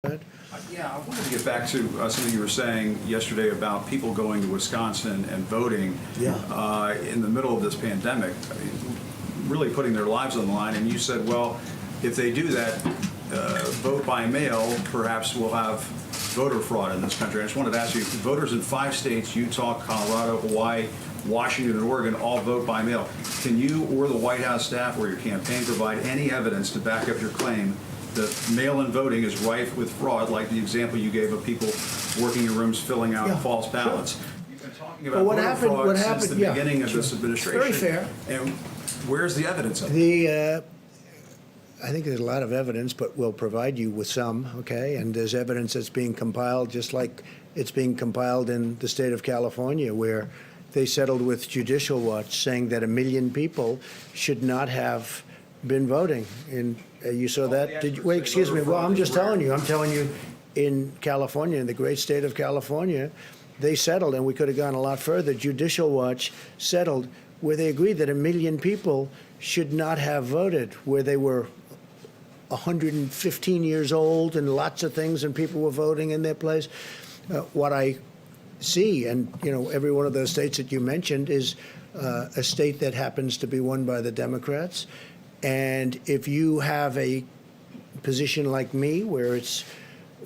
Yeah, I wanted to get back to something you were saying yesterday about people going to Wisconsin and voting in the middle of this pandemic, I mean, really putting their lives on the line. And you said, well, if they do that, vote by mail, perhaps we'll have voter fraud in this country. I just wanted to ask you, voters in 5 states, Utah, Colorado, Hawaii, Washington, and Oregon, all vote by mail. Can you or the White House staff or your campaign provide any evidence to back up your claim that mail-in voting is rife with fraud, like the example you gave of people working in rooms filling out false ballots? Sure. You've been talking about voter fraud since the beginning of this administration. Very fair. And where's the evidence of it? I think there's a lot of evidence, but we'll provide you with some, okay? And there's evidence that's being compiled, just like it's being compiled in the state of California, where they settled with Judicial Watch saying that 1 million people should not have been voting. And you saw that? Did you, wait, excuse me. Well, I'm just telling you. I'm telling you, in California, in the great state of California, they settled, and we could have gone a lot further. Judicial Watch settled where they agreed that 1 million people should not have voted, where they were 115 years old and lots of things, and people were voting in their place. What I see, and every one of those states that you mentioned is a state that happens to be won by the Democrats. And if you have a position like me where it's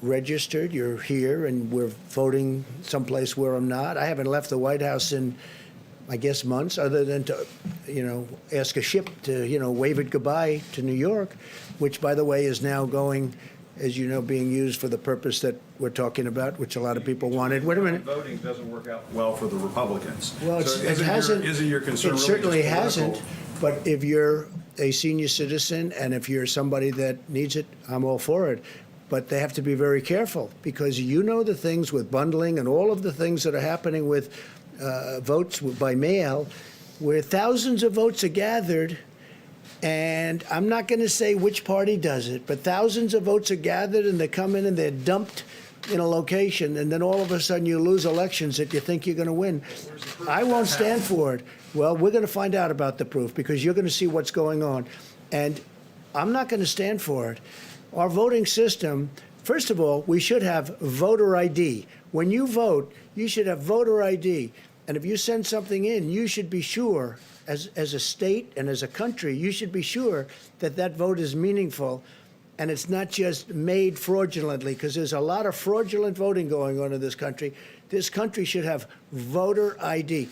registered, you're here, and we're voting someplace where I'm not. I haven't left the White House in, I guess, months, other than to, ask a ship to, wave it goodbye to New York, which, by the way, is now going, as you know, being used for the purpose that we're talking about, which a lot of people wanted. Wait a minute. Voting doesn't work out well for the Republicans. Well, so it hasn't. Isn't your concern it really certainly just hasn't. But if you're a senior citizen and if you're somebody that needs it, I'm all for it. But they have to be very careful, because the things with bundling and all of the things that are happening with votes by mail, where thousands of votes are gathered, and I'm not going to say which party does it, but thousands of votes are gathered and they come in and they're dumped in a location, and then all of a sudden you lose elections that you think you're going to win. I won't stand for it. Well, we're going to find out about the proof, because you're going to see what's going on. And I'm not going to stand for it. Our voting system, first of all, we should have voter ID. When you vote, you should have voter ID. And if you send something in, you should be sure, as a state and as a country, you should be sure that that vote is meaningful and it's not just made fraudulently, because there's a lot of fraudulent voting going on in this country. This country should have voter ID.